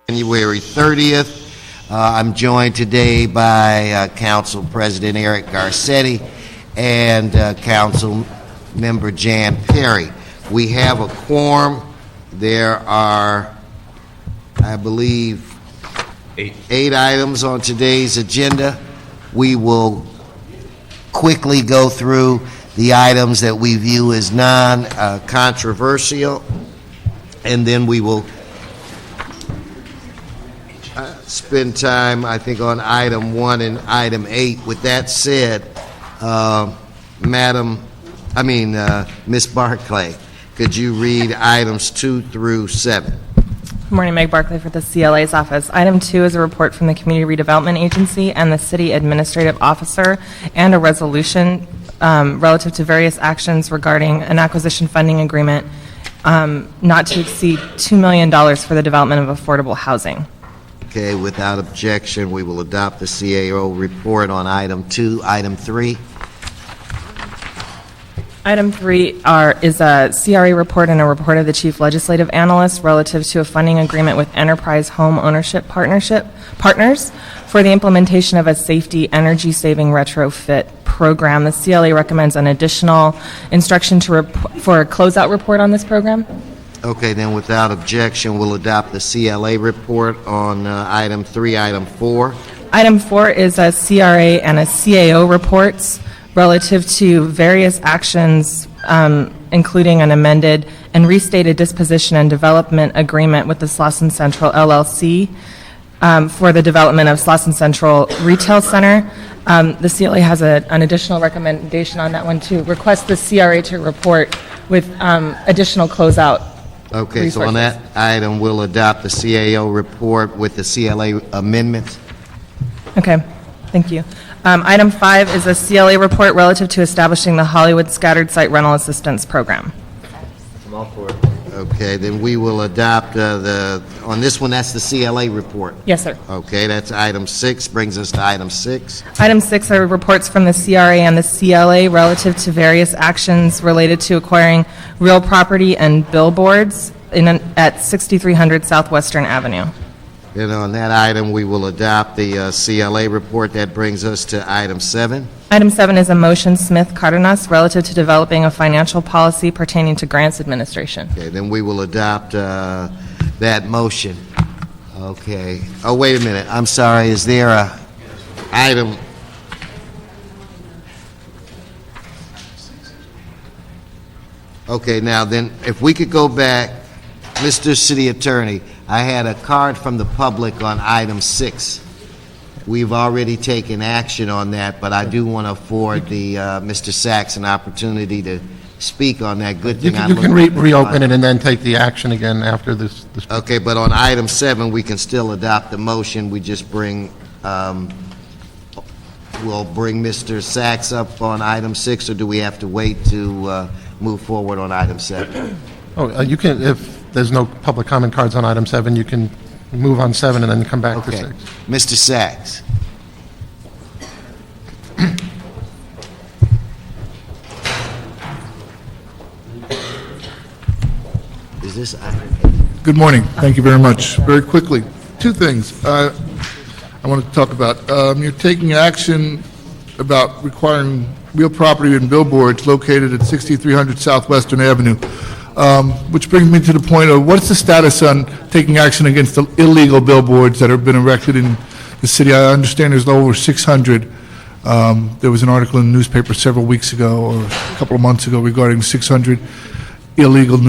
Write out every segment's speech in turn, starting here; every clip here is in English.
January 30th. I'm joined today by Council President Eric Garcetti and Council Member Jan Perry. We have a quorum. There are, I believe, eight items on today's agenda. We will quickly go through the items that we view as non-controversial, and then we will spend time, I think, on item 1 and item 8. With that said, Ms. Barclay, could you read items 2 through 7? Good morning, Meg Barclay for the CLA's office. Item 2 is a report from the Community Redevelopment Agency and the City Administrative Officer and a resolution relative to various actions regarding an acquisition funding agreement not to exceed $2 million for the development of affordable housing. Okay, without objection, we will adopt the CAO report on item 2. Item 3. Item 3 is a CRA report and a report of the Chief Legislative Analyst relative to a funding agreement with Enterprise Home Ownership Partners for the implementation of a safety energy-saving retrofit program. The CLA recommends an additional instruction for a closeout report on this program. Okay, then without objection, we'll adopt the CLA report on item 3. Item 4. Item 4 is a CRA and a CAO reports relative to various actions, including an amended and restated disposition and development agreement with the Slauson Central LLC for the development of Slauson Central Retail Center. The CLA has an additional recommendation on that one to request the CRA to report with additional closeout. Okay, resources. So on that item, we'll adopt the CAO report with the CLA amendments. Okay, thank you. Item 5 is a CLA report relative to establishing the Hollywood Scattered Site Rental Assistance Program. I'm all for it. Okay, then we will adopt on this one, that's the CLA report. Yes, sir. Okay, that's item 6, brings us to item 6. Item 6 are reports from the CRA and the CLA relative to various actions related to acquiring real property and billboards at 6300 Southwestern Avenue. And on that item, we will adopt the CLA report. That brings us to item 7. Item 7 is a motion Smith Cardenas relative to developing a financial policy pertaining to grants administration. Okay, then we will adopt that motion. Okay. Oh, wait a minute. I'm sorry. Is there a item? Okay, now then, if we could go back, Mr. City Attorney, I had a card from the public on item 6. We've already taken action on that, but I do want to afford the Mr. Sachs an opportunity to speak on that. Good thing You can reopen it and then take the action again after this. Okay, but on item 7, we can still adopt the motion. We just we'll bring Mr. Sachs up on item 6, or do we have to wait to move forward on item 7? Oh, you can, if there's no public comment cards on item 7, you can move on 7 and then come back to 6. Mr. Sachs. Is this item 8? Good morning. Thank you very much. Very quickly, 2 things I want to talk about. You're taking action about requiring real property and billboards located at 6300 Southwestern Avenue, which brings me to the point of what's the status on taking action against the illegal billboards that have been erected in the city? I understand there's over 600. There was an article in the newspaper several weeks ago or a couple of months ago regarding 600 illegal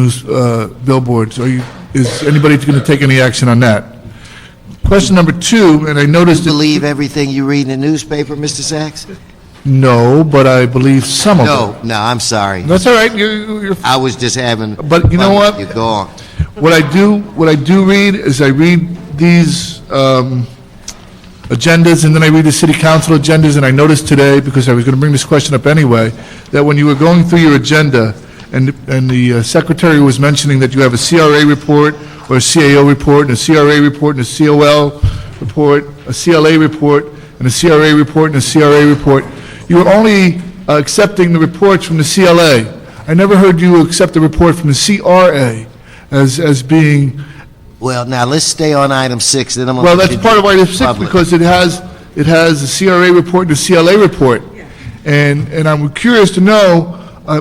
billboards. Is anybody going to take any action on that? Question number 2, and I noticed... Do you believe everything you read in the newspaper, Mr. Sachs? No, but I believe some of it. No, I'm sorry. That's all right. You're I was just having... But you know what? You go on. What I do read is I read these agendas, and then I read the city council agendas, and I noticed today, because I was going to bring this question up anyway, that when you were going through your agenda, and the secretary was mentioning that you have a CRA report, or a CAO report, and a CRA report, and a COL report, a CLA report, and a CRA report, and a CRA report, you were only accepting the reports from the CLA. I never heard you accept the report from the CRA as being Well, now, let's stay on item 6, then I'm going to... Well, that's part of item 6, because it has a CRA report and a CLA report. And I'm curious to know,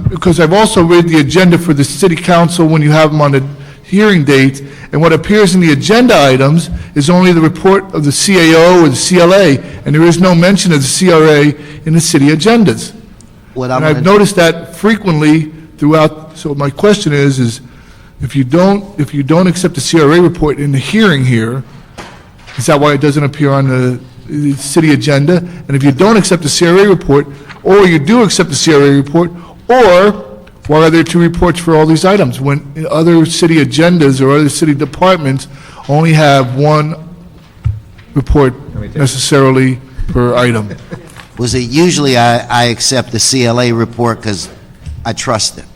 because I've also read the agenda for the city council when you have them on the hearing date, and what appears in the agenda items is only the report of the CAO or the CLA, and there is no mention of the CRA in the city agendas. What And I'm I've gonna- noticed that frequently throughout, so my question is if you don't accept the CRA report in the hearing here, is that why it doesn't appear on the city agenda? And if you don't accept the CRA report, or you do accept the CRA report, or why are there 2 reports for all these items when other city agendas or other city departments only have 1 report necessarily per item? Was it usually I accept the CLA report because I trust them?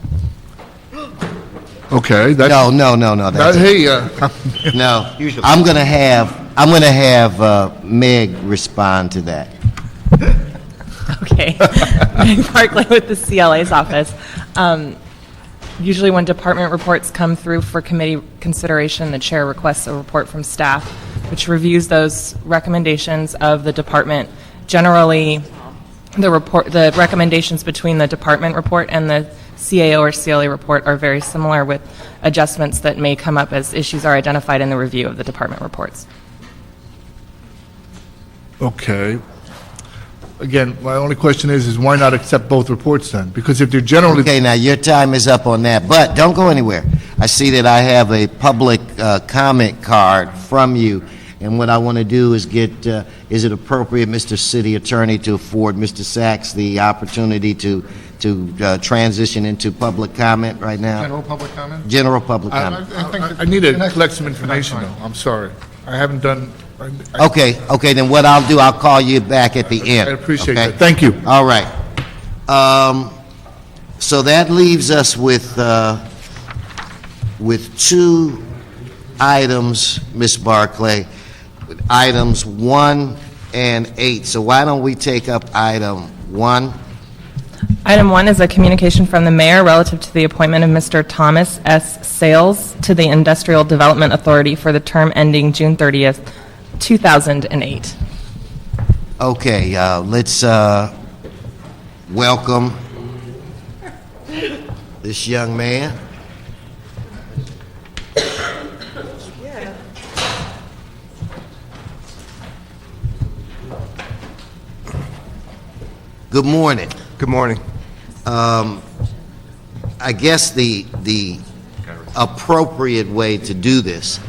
Okay, that's... No, that's... Hey, No, I'm going to have Meg respond to that. Okay. Meg Barclay with the CLA's office. Usually when department reports come through for committee consideration, the chair requests a report from staff, which reviews those recommendations of the department. Generally, the recommendations between the department report and the CAO or CLA report are very similar, with adjustments that may come up as issues are identified in the review of the department reports. okay. Again, my only question is why not accept both reports then? Because if they're generally... Okay, now, your time is up on that, but don't go anywhere. I see that I have a public comment card from you, and what I want to do is get, is it appropriate, Mr. City Attorney, to afford Mr. Sachs the opportunity to transition into public comment right now? General public comment? General public comment. I need to collect some information, though. I'm sorry. I haven't done... Okay, then what I'll do, I'll call you back at the end. I appreciate okay? that. Thank you. All right. So that leaves us with 2 items, Ms. Barclay, with items 1 and 8. So why don't we take up item 1? Item 1 is a communication from the mayor relative to the appointment of Mr. Thomas S. Sales to the Industrial Development Authority for the term ending June 30th, 2008. Okay, let's welcome this young man. Good morning. Good morning. I guess the appropriate way to do this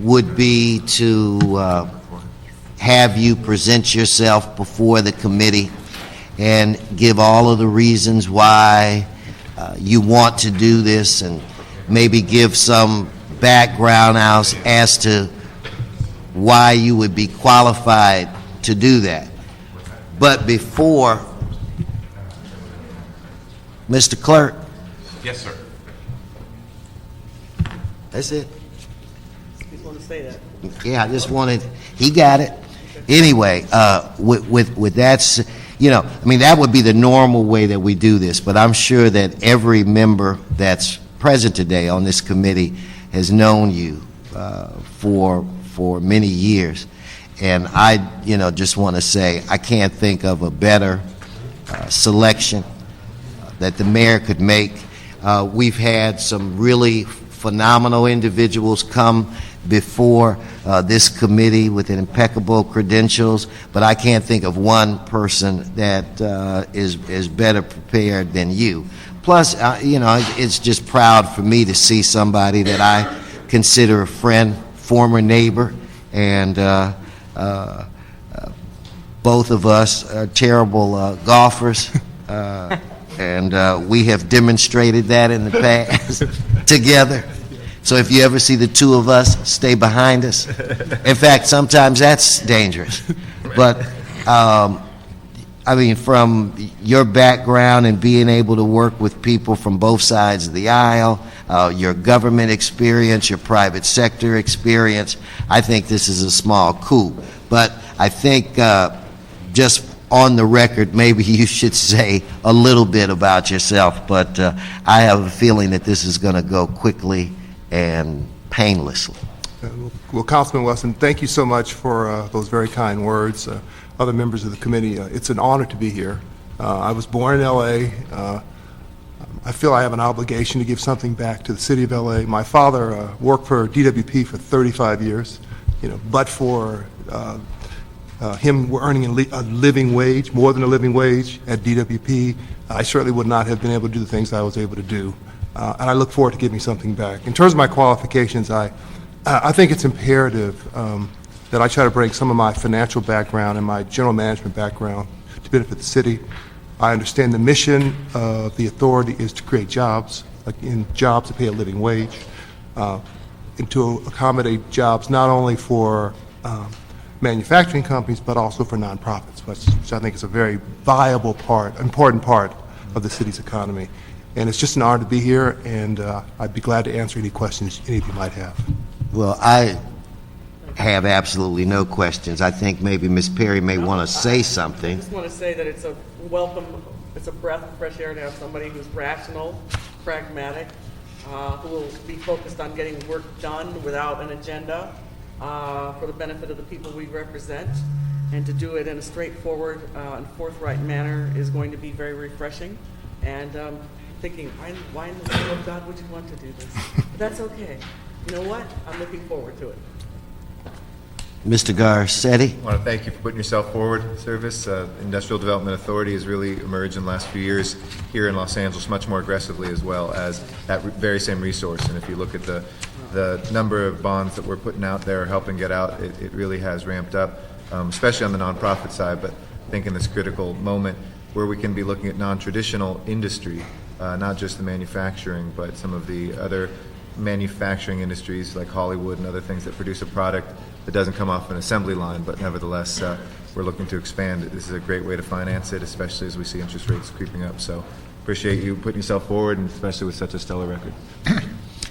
would be to have you present yourself before the committee and give all of the reasons why you want to do this, and maybe give some background as to why you would be qualified to do that. But before, Mr. Clerk. Yes, sir. That's it. Yeah, I just wanted, he got it. Anyway, with that, I mean, that would be the normal way that we do this, but I'm sure that every member that's present today on this committee has known you for many years. And I, just want to say, I can't think of a better selection that the mayor could make. We've had some really phenomenal individuals come before this committee with impeccable credentials, but I can't think of one person that is better prepared than you. Plus, it's just proud for me to see somebody that I consider a friend, former neighbor, and both of us are terrible golfers, and we have demonstrated that in the past together. So if you ever see the two of us, stay behind us. In fact, sometimes that's dangerous. But, I mean, from your background and being able to work with people from both sides of the aisle, your government experience, your private sector experience, I think this is a small coup. But I think just on the record, maybe you should say a little bit about yourself. But I have a feeling that this is going to go quickly and painlessly. Well, Councilman Wesson, thank you so much for those very kind words. Other members of the committee, it's an honor to be here. I was born in L.A. I feel I have an obligation to give something back to the city of L.A. My father worked for DWP for 35 years, but for him earning a living wage, more than a living wage at DWP, I certainly would not have been able to do the things I was able to do. And I look forward to giving something back. In terms of my qualifications, I think it's imperative that I try to bring some of my financial background and my general management background to benefit the city. I understand the mission of the authority is to create jobs, jobs to pay a living wage, and to accommodate jobs not only for manufacturing companies, but also for nonprofits, which I think is a very viable important part of the city's economy. And it's just an honor to be here, and I'd be glad to answer any questions any of you might have. Well, I have absolutely no questions. I think maybe Ms. Perry may want to say something. I just want to say that it's a welcome, it's a breath of fresh air to have somebody who's rational, pragmatic, who will be focused on getting work done without an agenda for the benefit of the people we represent. And to do it in a straightforward and forthright manner is going to be very refreshing. And thinking, why in the name of God would you want to do this? But that's okay. You know what? I'm looking forward to it. Mr. Garcetti? I want to thank you for putting yourself forward, Service. Industrial Development Authority has really emerged in the last few years here in Los Angeles much more aggressively, as well as that very same resource. And if you look at the number of bonds that we're putting out there, helping get out, it really has ramped up, especially on the nonprofit side. But I think in this critical moment where we can be looking at non-traditional industry, not just the manufacturing, but some of the other manufacturing industries like Hollywood and other things that produce a product that doesn't come off an assembly line, but nevertheless we're looking to expand it. This is a great way to finance it, especially as we see interest rates creeping up. So appreciate you putting yourself forward, and especially with such a stellar record.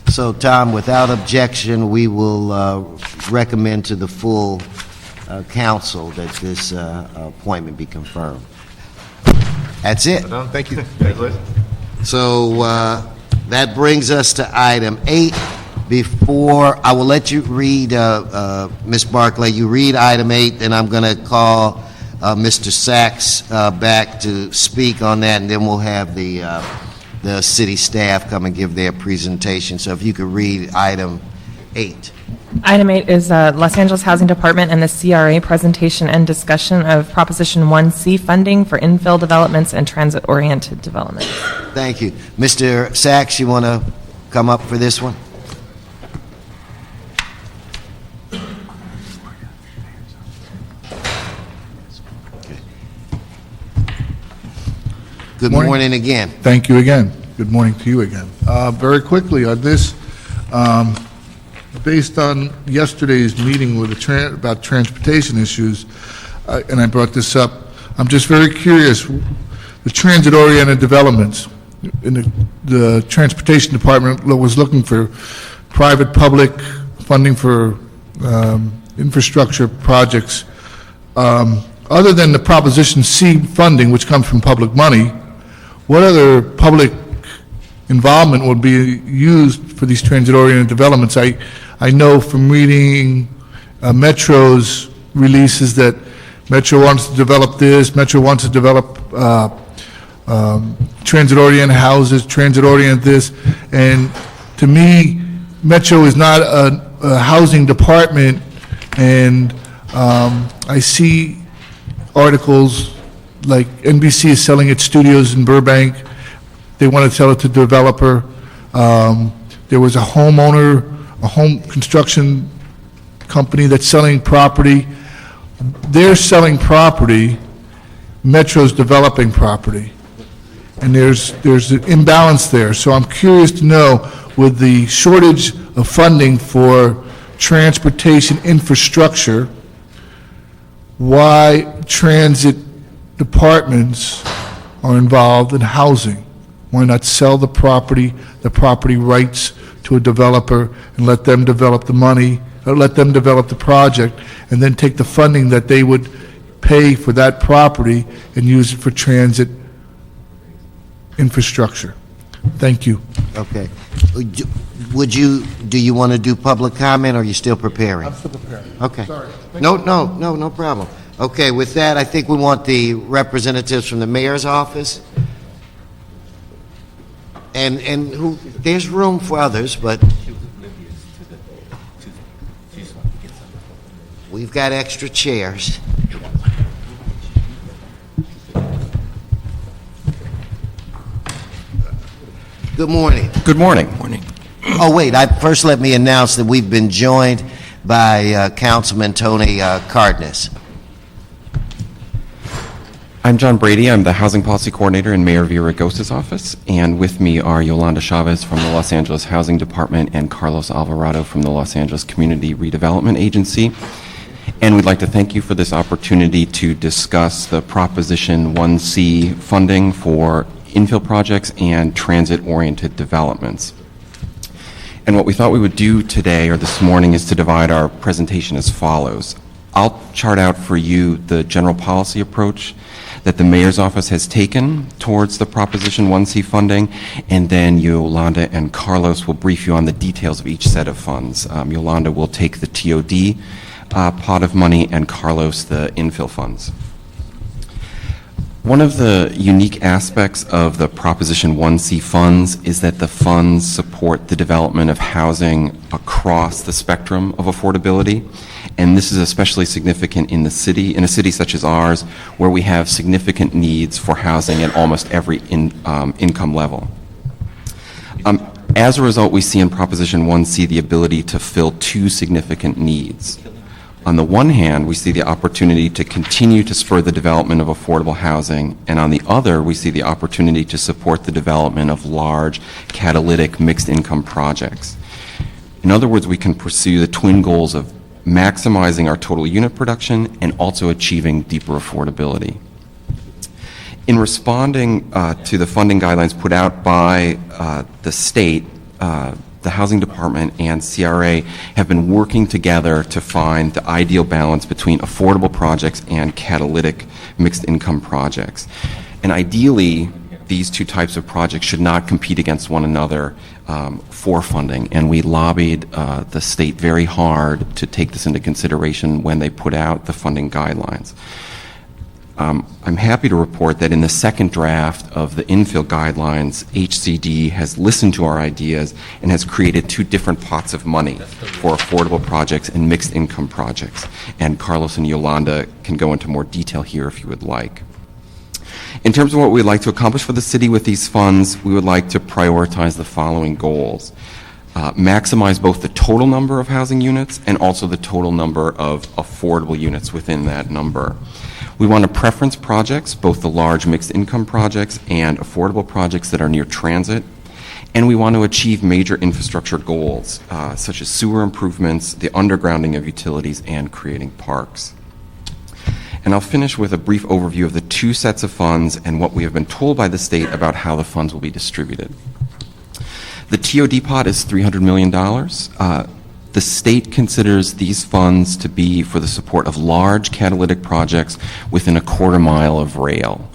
So, Tom, without objection, we will recommend to the full council that this appointment be confirmed. That's it. Thank you. Congratulations. So that brings us to item 8. Before, I will let you read, Ms. Barclay, you read item 8, then I'm going to call Mr. Sachs back to speak on that, and then we'll have the city staff come and give their presentation. So if you could read item 8. Item 8 is Los Angeles Housing Department and the CRA presentation and discussion of Proposition 1C funding for infill developments and transit-oriented development. Thank you. Mr. Sachs, you want to come up for this one? Good morning again. Thank you again. Good morning to you again. Very quickly on this, based on yesterday's meeting with about transportation issues, and I brought this up, I'm just very curious, the transit-oriented developments, in the Transportation Department was looking for private-public funding for infrastructure projects. Other than the Proposition C funding, which comes from public money, what other public involvement would be used for these transit-oriented developments? I know from reading Metro's releases that Metro wants to develop this, Metro wants to develop transit-oriented houses, transit-oriented this, and to me, Metro is not a housing department, and I see articles like NBC is selling its studios in Burbank. They want to sell it to a developer. There was a homeowner, a home construction company that's selling property. They're selling property, Metro's developing property. And there's an imbalance there. So I'm curious to know, with the shortage of funding for transportation infrastructure, why transit departments are involved in housing. Why not sell the property rights to a developer and let them develop the money, or let them develop the project, and then take the funding that they would pay for that property and use it for transit infrastructure. Thank you. Okay. Do you want to do public comment, or are you still preparing? I'm still preparing. Okay. Sorry. No problem. Okay, with that, I think we want the representatives from the mayor's office. And who, there's room for others, but we've got extra chairs. Good morning. Good morning. Morning. Oh, wait, first let me announce that we've been joined by Councilman Tony Cardenas. I'm John Brady. I'm the Housing Policy Coordinator in Mayor Villaraigosa's office, and with me are Yolanda Chavez from the Los Angeles Housing Department and Carlos Alvarado from the Los Angeles Community Redevelopment Agency. And we'd like to thank you for this opportunity to discuss the Proposition 1C funding for infill projects and transit-oriented developments. And what we thought we would do today or this morning is to divide our presentation as follows. I'll chart out for you the general policy approach that the mayor's office has taken towards the Proposition 1C funding, and then Yolanda and Carlos will brief you on the details of each set of funds. Yolanda will take the TOD pot of money, and Carlos the infill funds. One of the unique aspects of the Proposition 1C funds is that the funds support the development of housing across the spectrum of affordability, and this is especially significant in a city such as ours, where we have significant needs for housing at almost every income level. As a result, we see in Proposition 1C the ability to fill two significant needs. On the one hand, we see the opportunity to continue to spur the development of affordable housing, and on the other, we see the opportunity to support the development of large, catalytic, mixed-income projects. In other words, we can pursue the twin goals of maximizing our total unit production and also achieving deeper affordability. In responding to the funding guidelines put out by the state, the Housing Department and CRA have been working together to find the ideal balance between affordable projects and catalytic mixed-income projects. And ideally, these two types of projects should not compete against one another for funding. And we lobbied the state very hard to take this into consideration when they put out the funding guidelines. I'm happy to report that in the second draft of the infill guidelines, HCD has listened to our ideas and has created two different pots of money for affordable projects and mixed income projects. And Carlos and Yolanda can go into more detail here if you would like. In terms of what we'd like to accomplish for the city with these funds, we would like to prioritize the following goals. Maximize both the total number of housing units and also the total number of affordable units within that number. We want to preference projects, both the large mixed income projects and affordable projects that are near transit. And we want to achieve major infrastructure goals, such as sewer improvements, the undergrounding of utilities, and creating parks. And I'll finish with a brief overview of the two sets of funds and what we have been told by the state about how the funds will be distributed. The TOD pot is $300 million. The state considers these funds to be for the support of large catalytic projects within a quarter mile of rail.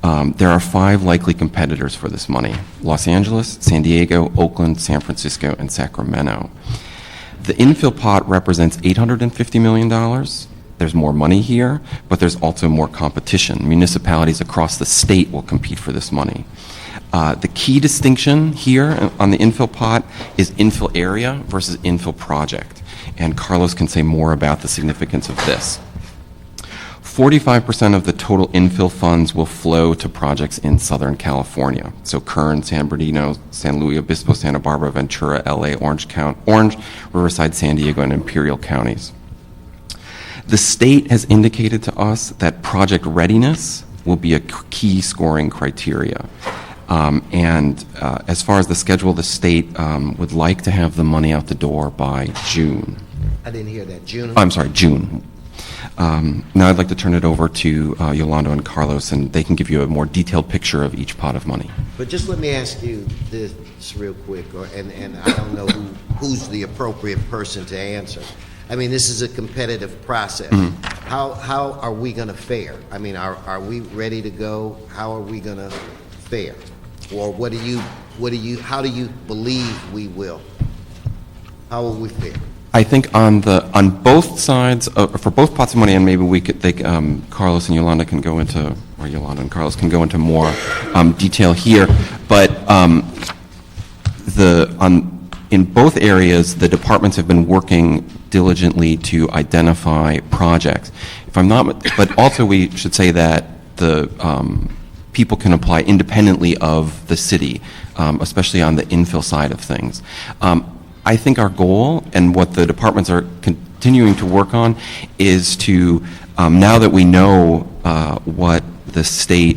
There are 5 likely competitors for this money: Los Angeles, San Diego, Oakland, San Francisco, and Sacramento. The infill pot represents $850 million. There's more money here, but there's also more competition. Municipalities across the state will compete for this money. The key distinction here on the infill pot is infill area versus infill project, and Carlos can say more about the significance of this. 45% of the total infill funds will flow to projects in Southern California, so Kern, San Bernardino, San Luis Obispo, Santa Barbara, Ventura, LA, Orange, Riverside, San Diego, and Imperial counties. The state has indicated to us that project readiness will be a key scoring criteria. As far as the schedule, the state would like to have the money out the door by June. I didn't hear that. June? I'm sorry, June. Now I'd like to turn it over to Yolanda and Carlos, and they can give you a more detailed picture of each pot of money. But just let me ask you this real quick, and I don't know who's the appropriate person to answer. I mean, this is a competitive process. Mm-hmm. How are we going to fare? I mean, are we ready to go? How are we going to fare? Or what how do you believe we will? How will we fare? I think on both sides, for both pots of money, and maybe Carlos and Yolanda can go into, or Yolanda and Carlos can go into more detail here, but in both areas, the departments have been working diligently to identify projects. But also we should say that the people can apply independently of the city, especially on the infill side of things. I think our goal and what the departments are continuing to work on is to, now that we know what the state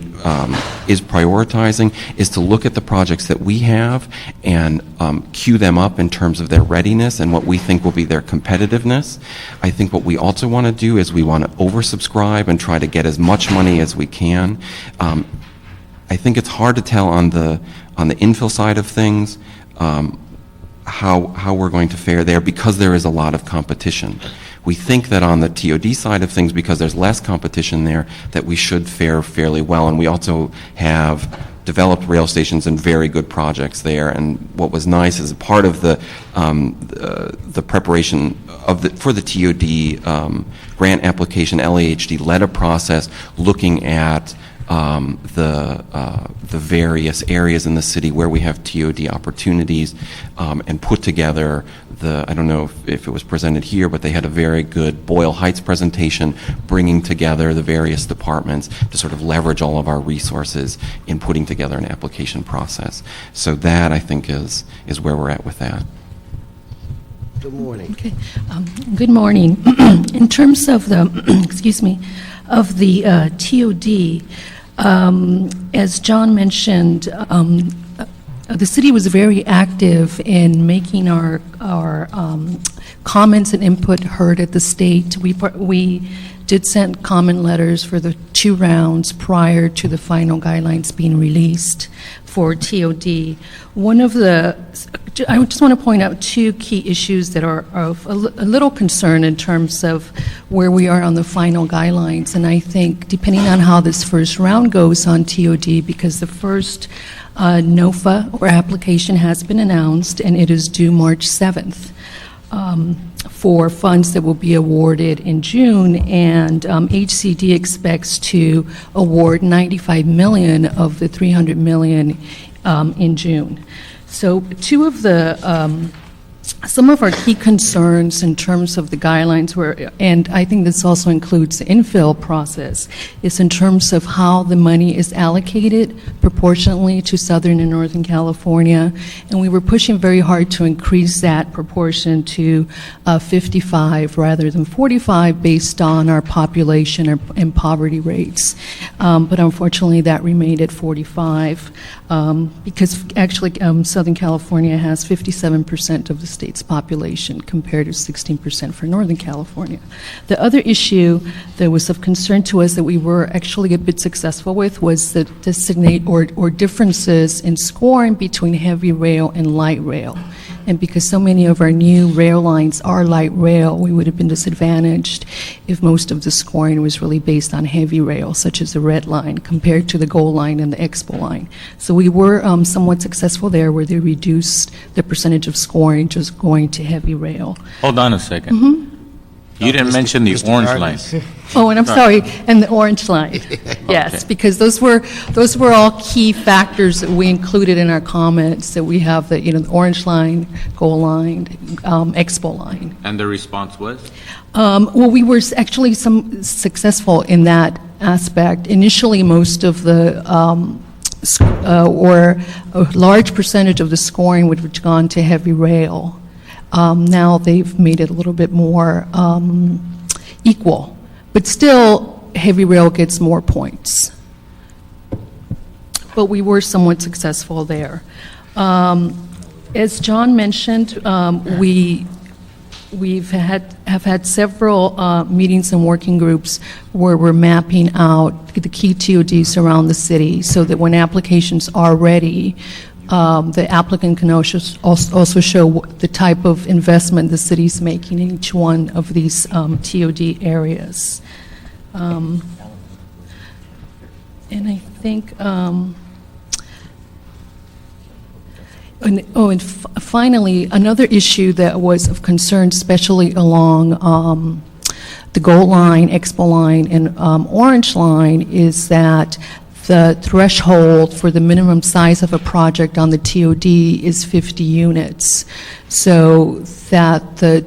is prioritizing, is to look at the projects that we have and queue them up in terms of their readiness and what we think will be their competitiveness. I think what we also want to do is we want to oversubscribe and try to get as much money as we can. I think it's hard to tell on the infill side of things how we're going to fare there because there is a lot of competition. We think that on the TOD side of things, because there's less competition there, that we should fare fairly well. And we also have developed rail stations and very good projects there. And what was nice is part of the preparation for the TOD grant application, LAHD led a process looking at the various areas in the city where we have TOD opportunities and put together I don't know if it was presented here, but they had a very good Boyle Heights presentation bringing together the various departments to sort of leverage all of our resources in putting together an application process. So that, I think, is where we're at with that. Good morning. Okay. Good morning. In terms of the, excuse me, of the TOD, as John mentioned, the city was very active in making our comments and input heard at the state. We did send comment letters for the 2 rounds prior to the final guidelines being released for TOD. I just want to point out 2 key issues that are of a little concern in terms of where we are on the final guidelines. And I think depending on how this first round goes on TOD, because the first NOFA or application has been announced and it is due March 7th. For funds that will be awarded in June, and HCD expects to award $95 million of the $300 million in June. So some of our key concerns in terms of the guidelines were, and I think this also includes the infill process, is in terms of how the money is allocated proportionally to Southern and Northern California. And we were pushing very hard to increase that proportion to 55 rather than 45 based on our population and poverty rates. But unfortunately, that remained at 45 because actually Southern California has 57% of the state's population compared to 16% for Northern California. The other issue that was of concern to us that we were actually a bit successful with was the designate or differences in scoring between heavy rail and light rail. And because so many of our new rail lines are light rail, we would have been disadvantaged if most of the scoring was really based on heavy rail, such as the Red Line, compared to the Gold Line and the Expo Line. So we were somewhat successful there, where they reduced the percentage of scoring just going to heavy rail. Hold on a second. You didn't mention the orange line. Oh, and I'm sorry, and the orange line. Yes, Okay. because those were all key factors that we included in our comments, that we have the orange line, Gold Line, Expo Line. And the response was? Well, we were actually successful in that aspect. Initially, most of the or a large percentage of the scoring would have gone to heavy rail. Now they've made it a little bit more equal, but still heavy rail gets more points. But we were somewhat successful there. As John mentioned, we've had several meetings and working groups where we're mapping out the key TODs around the city, so that when applications are ready, the applicant can also show the type of investment the city's making in each one of these TOD areas. And and finally, another issue that was of concern, especially along the Gold Line, Expo Line, and Orange Line, is that the threshold for the minimum size of a project on the TOD is 50 units. So that the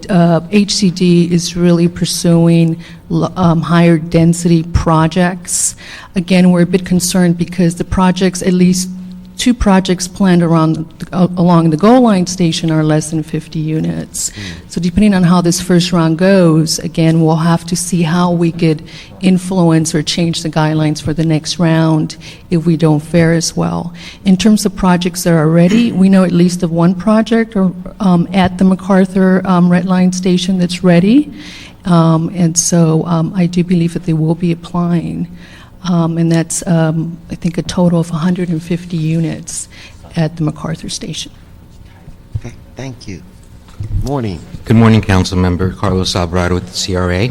HCD is really pursuing higher density projects. Again, we're a bit concerned because the projects, at least 2 projects planned along the Gold Line station are less than 50 units. So depending on how this first round goes, again, we'll have to see how we could influence or change the guidelines for the next round if we don't fare as well. In terms of projects that are ready, we know at least of 1 project at the MacArthur Red Line station that's ready. And so I do believe that they will be applying. And that's, I think, a total of 150 units at the MacArthur station. Okay, thank you. Morning. Good morning, Council Member Carlos Alvarado with the CRA.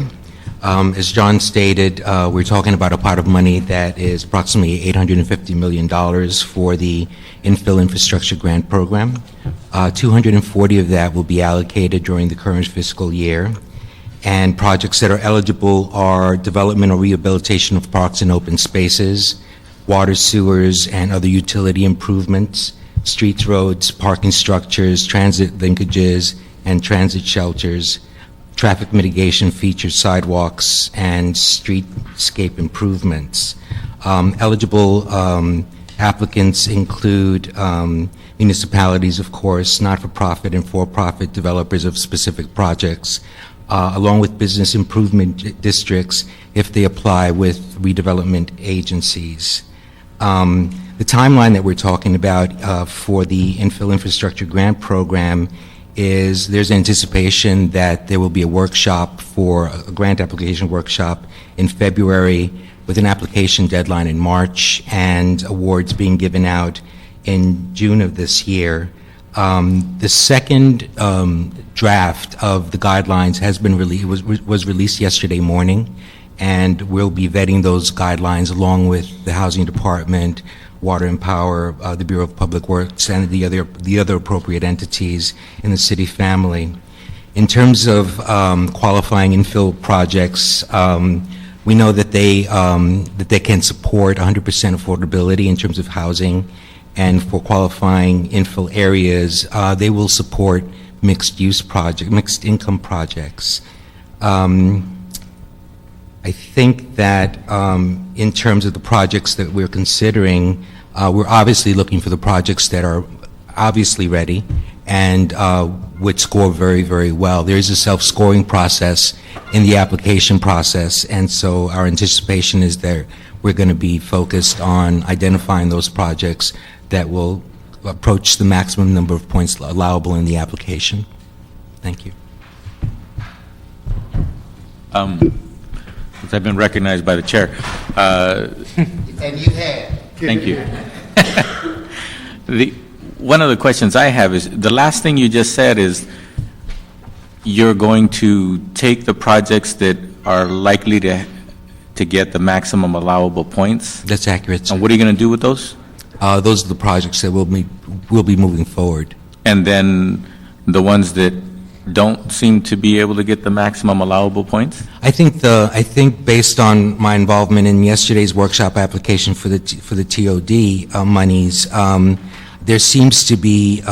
As John stated, we're talking about a pot of money that is approximately $850 million for the Infill Infrastructure Grant Program. 240 of that will be allocated during the current fiscal year. And projects that are eligible are development or rehabilitation of parks and open spaces, water, sewers, and other utility improvements, streets, roads, parking structures, transit linkages, and transit shelters, traffic mitigation features, sidewalks, and streetscape improvements. Eligible applicants include municipalities, of course, not-for-profit and for-profit developers of specific projects, along with business improvement districts if they apply with redevelopment agencies. The timeline that we're talking about for the Infill Infrastructure Grant Program is there's anticipation that there will be a workshop for a grant application workshop in February with an application deadline in March and awards being given out in June of this year. The second draft of the guidelines has been was released yesterday morning, and we'll be vetting those guidelines along with the Housing Department, Water and Power, the Bureau of Public Works, and the other appropriate entities in the city family. In terms of qualifying infill projects, we know that they can support 100% affordability in terms of housing. And for qualifying infill areas, they will support mixed income projects. I think that in terms of the projects that we're considering, we're obviously looking for the projects that are obviously ready and would score very, very well. There is a self-scoring process in the application process, and so our anticipation is that we're going to be focused on identifying those projects that will approach the maximum number of points allowable in the application. Thank you. Since I've been recognized by the chair. And you have. Thank you. One of the questions I have is, the last thing you just said is you're going to take the projects that are likely to get the maximum allowable points? That's accurate, sir. And what are you going to do with those? Those are the projects that we'll be moving forward. And then the ones that don't seem to be able to get the maximum allowable points? I think based on my involvement in yesterday's workshop application for the TOD monies, there seems to be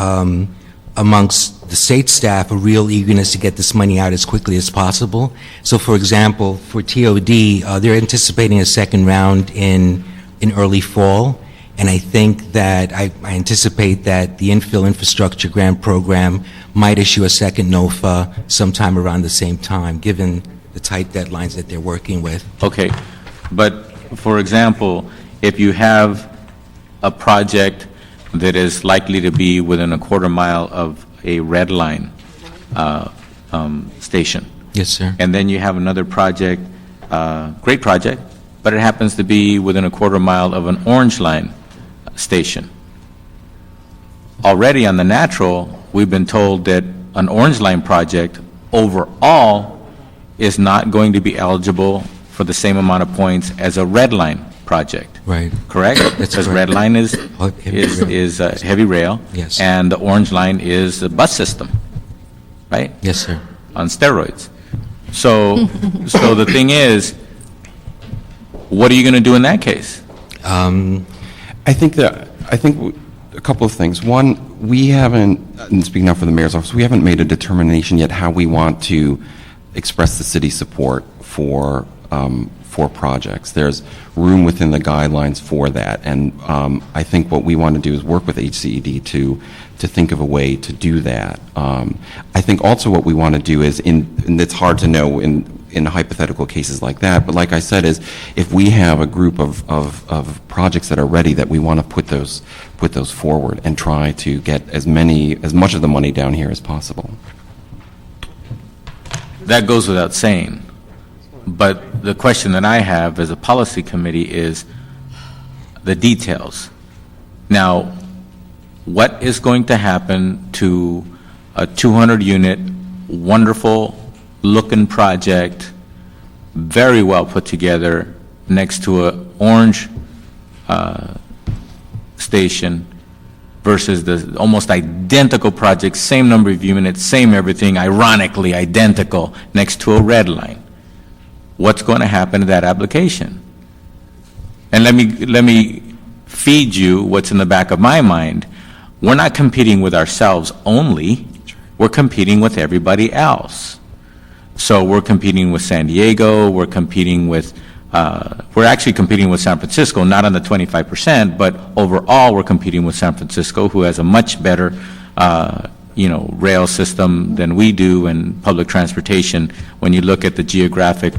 amongst the state staff a real eagerness to get this money out as quickly as possible. So, for example, for TOD, they're anticipating a second round in early fall. And I think that I anticipate that the Infill Infrastructure Grant Program might issue a second NOFA sometime around the same time, given the tight deadlines that they're working with. Okay, but for example, if you have a project that is likely to be within a quarter mile of a red line station. Yes, sir. And then you have another project, great project, but it happens to be within a quarter mile of an orange line station. Already on the natural, we've been told that an orange line project overall is not going to be eligible for the same amount of points as a red line project. Right. Correct? That's Because correct. red line is, Oh, heavy rail. is heavy rail. Yes. And the orange line is the bus system, right? Yes, sir. On steroids. So, so the thing is, what are you going to do in that case? I think a couple of things. One, we haven't, and speaking now for the mayor's office, we haven't made a determination yet how we want to express the city's support for projects. There's room within the guidelines for that, and I think what we want to do is work with HCED to think of a way to do that. I think also what we want to do is, and it's hard to know in hypothetical cases like that, but like I said, is if we have a group of projects that are ready, that we want to put those forward and try to get as much of the money down here as possible. That goes without saying. But the question that I have as a policy committee is the details. Now, what is going to happen to a 200-unit, wonderful-looking project, very well put together, next to an orange station, versus the almost identical project, same number of units, same everything, ironically identical, next to a red line? What's going to happen to that application? And let me feed you what's in the back of my mind. We're not competing with ourselves only. We're competing with everybody else. So we're competing with San Diego. We're competing with, we're actually competing with San Francisco, not on the 25%, but overall we're competing with San Francisco, who has a much better, rail system than we do, and public transportation. When you look at the geographic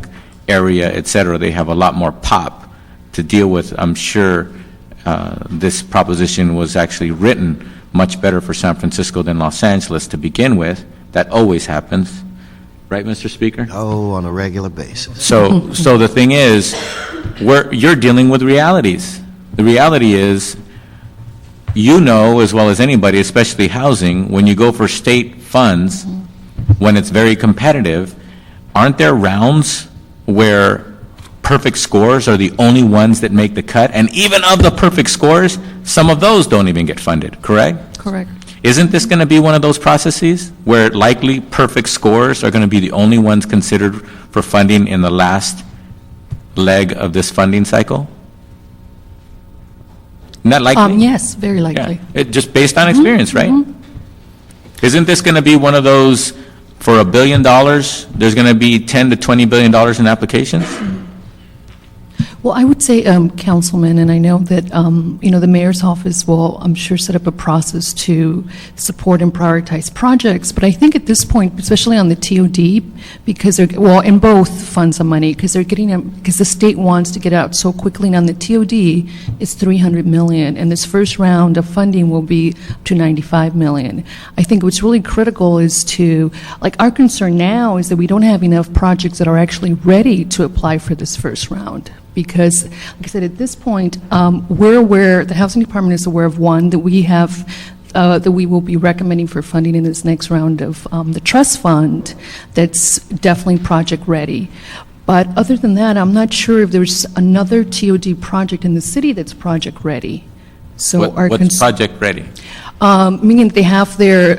area, et cetera, they have a lot more pop to deal with. I'm sure this proposition was actually written much better for San Francisco than Los Angeles to begin with. That always happens. Right, Mr. Speaker? Oh, on a regular basis. So the thing is, you're dealing with realities. The reality is, you know as well as anybody, especially housing, when you go for state funds, when it's very competitive, aren't there rounds where perfect scores are the only ones that make the cut? And even of the perfect scores, some of those don't even get funded, correct? Correct. Isn't this going to be one of those processes where likely perfect scores are going to be the only ones considered for funding in the last leg of this funding cycle? Not likely? Yes, very likely. Yeah. Just based on experience, right? Isn't this going to be one of those, for $1 billion, there's going to be $10 to $20 billion in applications? Well, I would say, Councilman, and I know that, the mayor's office will, I'm sure, set up a process to support and prioritize projects, but I think at this point, especially on the TOD, because they're, well, in both funds of money, because because the state wants to get out so quickly, and on the TOD, it's $300 million, and this first round of funding will be to $95 million. I think what's really critical is to, our concern now is that we don't have enough projects that are actually ready to apply for this first round. Because, like I said, at this point, we're aware, the Housing Department is aware of one that we have, that we will be recommending for funding in this next round of the trust fund that's definitely project ready. But other than that, I'm not sure if there's another TOD project in the city that's project ready. So What's project ready? Meaning they have their,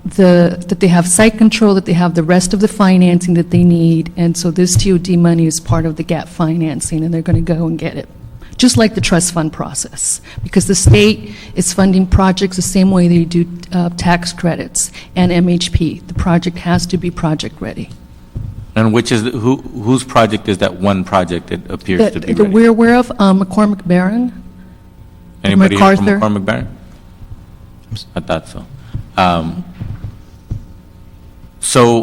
that they have site control, that they have the rest of the financing that they need, and so this TOD money is part of the gap financing, and they're going to go and get it. Just like the trust fund process, because the state is funding projects the same way they do tax credits and MHP. The project has to be project ready. And which is, whose project is that one project that appears to be That ready? we're aware of, McCormick Barron. Anybody here from MacArthur. McCormick Barron? I thought so. So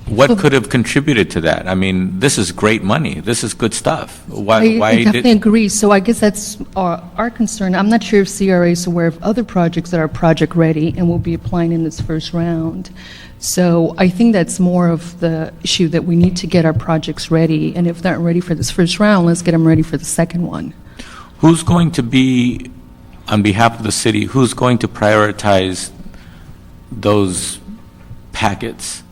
what could have contributed to that? I mean, this is great money. This is good stuff. I definitely agree. So I guess that's our concern. I'm not sure if CRA is aware of other projects that are project ready and will be applying in this first round. So I think that's more of the issue, that we need to get our projects ready. And if they're not ready for this first round, let's get them ready for the second one. Who's going to be, on behalf of the city, who's going to prioritize those packets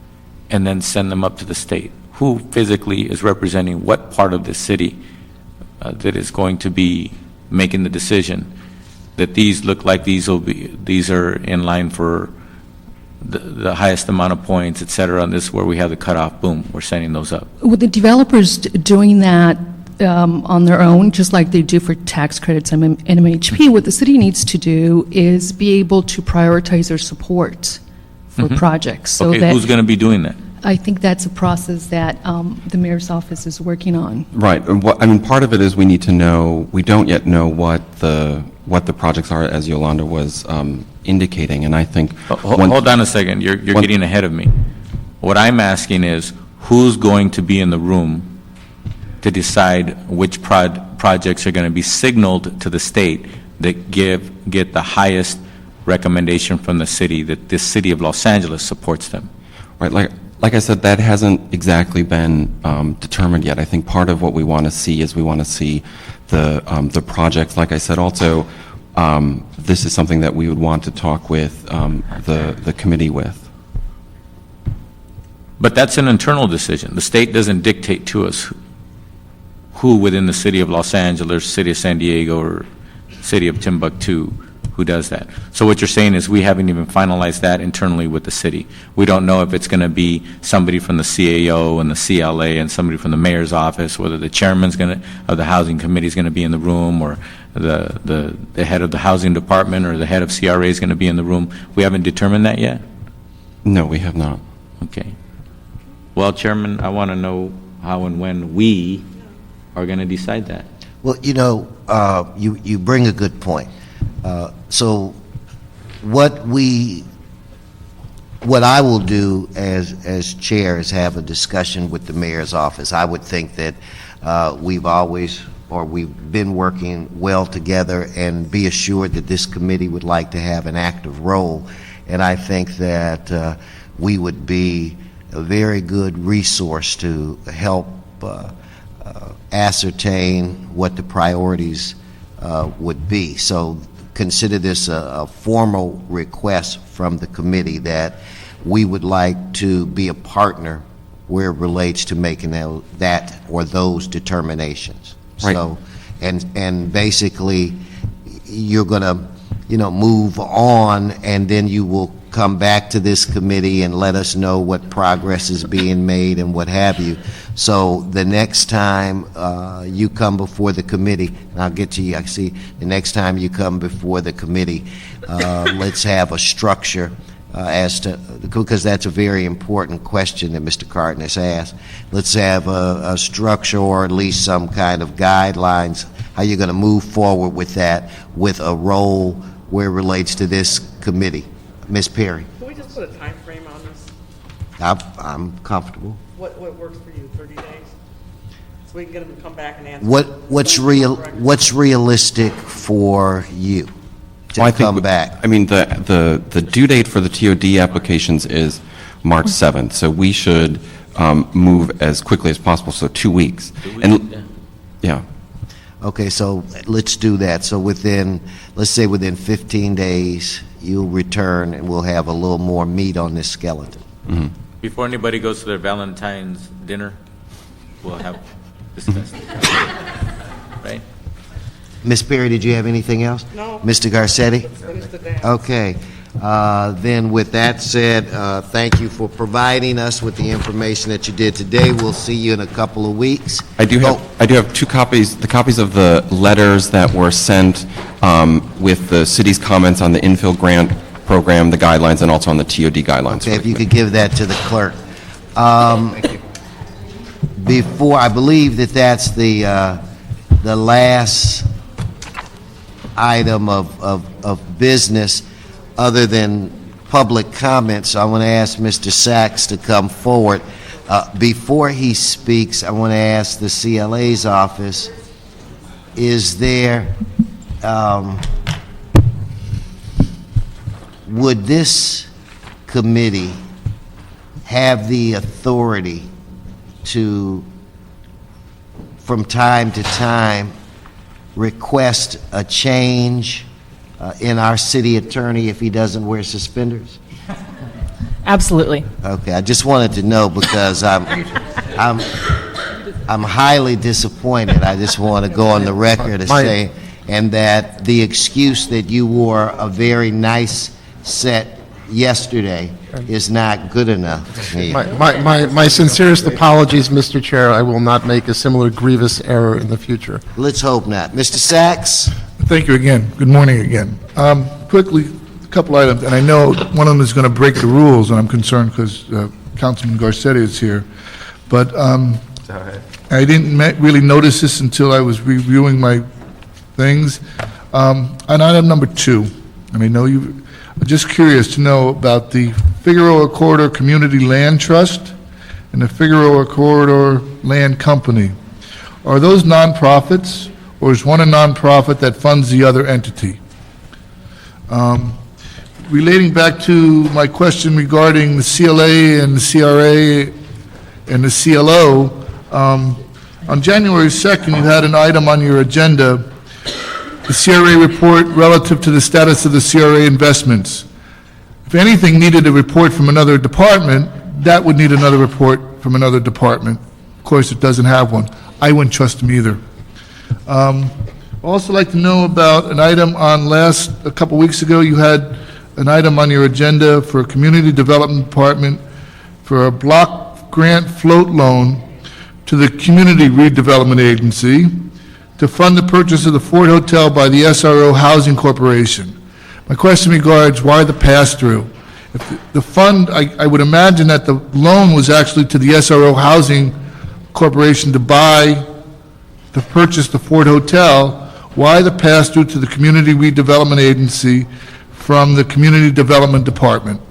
and then send them up to the state? Who physically is representing what part of the city that is going to be making the decision, that these look like these are in line for the highest amount of points, et cetera, and this is where we have the cutoff, boom, we're sending those up. With the developers doing that on their own, just like they do for tax credits and MHP, what the city needs to do is be able to prioritize their support for projects. So Okay, that who's going to be doing that? I think that's a process that the mayor's office is working on. Right. And part of it is we need to know, we don't yet know what the projects are, as Yolanda was indicating, and I think... Hold on a second, you're getting ahead of me. What I'm asking is, who's going to be in the room to decide which projects are going to be signaled to the state that get the highest recommendation from the city, that the city of Los Angeles supports them? Right, like I said, that hasn't exactly been determined yet. I think part of what we want to see is we want to see the projects. Like I said, also, this is something that we would want to talk with the committee with. But that's an internal decision. The state doesn't dictate to us who within the city of Los Angeles, city of San Diego, or city of Timbuktu, who does that. So what you're saying is we haven't even finalized that internally with the city. We don't know if it's going to be somebody from the CAO and the CLA and somebody from the mayor's office, whether the chairman's of the housing committee is going to be in the room, or the head of the housing department or the head of CRA is going to be in the room. We haven't determined that yet? No, we have not. Okay. Well, Chairman, I want to know how and when we are going to decide that. Well, you bring a good point. So what I will do as chair is have a discussion with the mayor's office. I would think that we've been working well together, and be assured that this committee would like to have an active role. And I think that we would be a very good resource to help ascertain what the priorities would be. So consider this a formal request from the committee that we would like to be a partner where it relates to making that or those determinations. Right. So, and basically, you're going to, move on, and then you will come back to this committee and let us know what progress is being made and what have you. So the next time you come before the committee, and I'll get to you, I see, the next time you come before the committee, let's have a structure as to, because that's a very important question that Mr. Carton has asked. Let's have a structure, or at least some kind of guidelines, how you're going to move forward with that, with a role where it relates to this committee. Ms. Perry. Can we just put a time frame on this? I'm comfortable. What works for you, 30 days? So we can get them to come back and answer. What's realistic for you to come back? I mean, the due date for the TOD applications is March 7th, so we should move as quickly as possible, so 2 weeks. Yeah. Okay, so let's do that. So let's say within 15 days, you'll return and we'll have a little more meat on this skeleton. Mm-hmm. Before anybody goes to their Valentine's dinner, we'll have discussed it. Right? Ms. Perry, did you have anything else? No. Mr. Garcetti? Let's finish the dance. Okay. Then with that said, thank you for providing us with the information that you did today. We'll see you in a couple of weeks. I do have 2 copies, the copies of the letters that were sent with the city's comments on the infill grant program, the guidelines, and also on the TOD guidelines. Okay, if you could give that to the clerk. Before, I believe that's the last item of business other than public comments. So I want to ask Mr. Sachs to come forward. Before he speaks, I want to ask the CLA's office, is there, would this committee have the authority to, from time to time, request a change in our city attorney if he doesn't wear suspenders? Absolutely. Okay, I just wanted to know because I'm highly disappointed. I just want to go on the record as saying, and that the excuse that you wore a very nice set yesterday is not good enough. My sincerest apologies, Mr. Chair. I will not make a similar grievous error in the future. Let's hope not. Mr. Sachs? Thank you again. Good morning again. Quickly, a couple items, and I know one of them is going to break the rules, and I'm concerned because Councilman Garcetti is here. But I didn't really notice this until I was reviewing my things. On item number 2, and I know I'm just curious to know about the Figueroa Corridor Community Land Trust and the Figueroa Corridor Land Company. Are those nonprofits, or is one a nonprofit that funds the other entity? Relating back to my question regarding the CLA and the CRA and the CLO, on January 2nd, you had an item on your agenda, the CRA report relative to the status of the CRA investments. If anything needed a report from another department, that would need another report from another department. Of course, it doesn't have one. I wouldn't trust them either. I'd also like to know about an item on a couple weeks ago, you had an item on your agenda for a community development department for a block grant float loan to the Community Redevelopment Agency to fund the purchase of the Ford Hotel by the SRO Housing Corporation. My question regards why the pass-through. If the fund, I would imagine that the loan was actually to the SRO Housing Corporation to purchase the Ford Hotel. Why the pass-through to the Community Redevelopment Agency from the Community Development Department?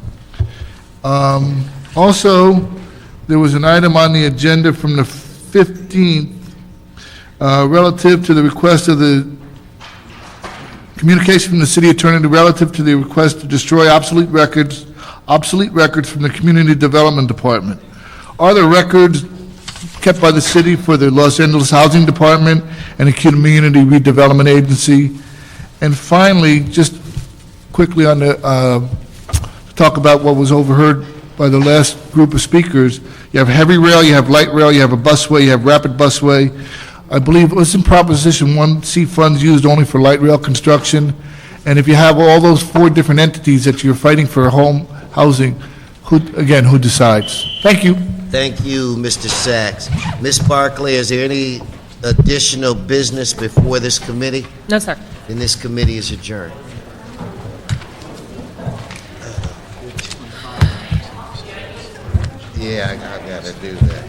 Also, there was an item on the agenda from the 15th relative to the request of the communication from the city attorney relative to the request to destroy obsolete records from the Community Development Department. Are there records kept by the city for the Los Angeles Housing Department and the Community Redevelopment Agency? And finally, just quickly on the talk about what was overheard by the last group of speakers. You have heavy rail, you have light rail, you have a busway, you have rapid busway. I believe it was in Proposition 1C funds used only for light rail construction. And if you have all those 4 different entities that you're fighting for home housing, who decides? Thank you. Thank you, Mr. Sachs. Ms. Barclay, is there any additional business before this committee? No, sir. Then this committee is adjourned. Yeah, I gotta do that.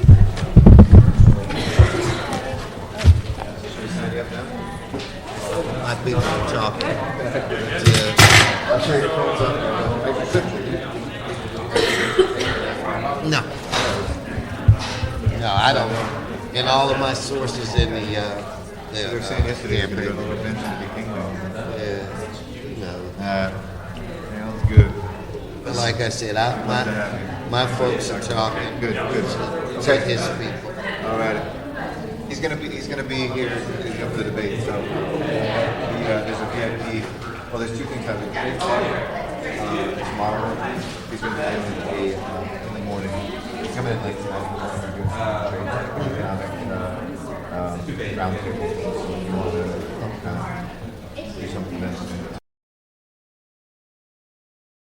My people are talking. No. No, I don't. And all of my sources in the, They were saying yesterday you're going to go to the bench to be kingdom. Sounds good. But like I said, my folks are talking. Good. To his people. All right. He's gonna be here for the debate. So there's a VIP. Well, there's 2 things happening. Tomorrow, he's gonna be in the morning. He's coming in late tonight. We're doing some economic roundtable. So if you want to do something.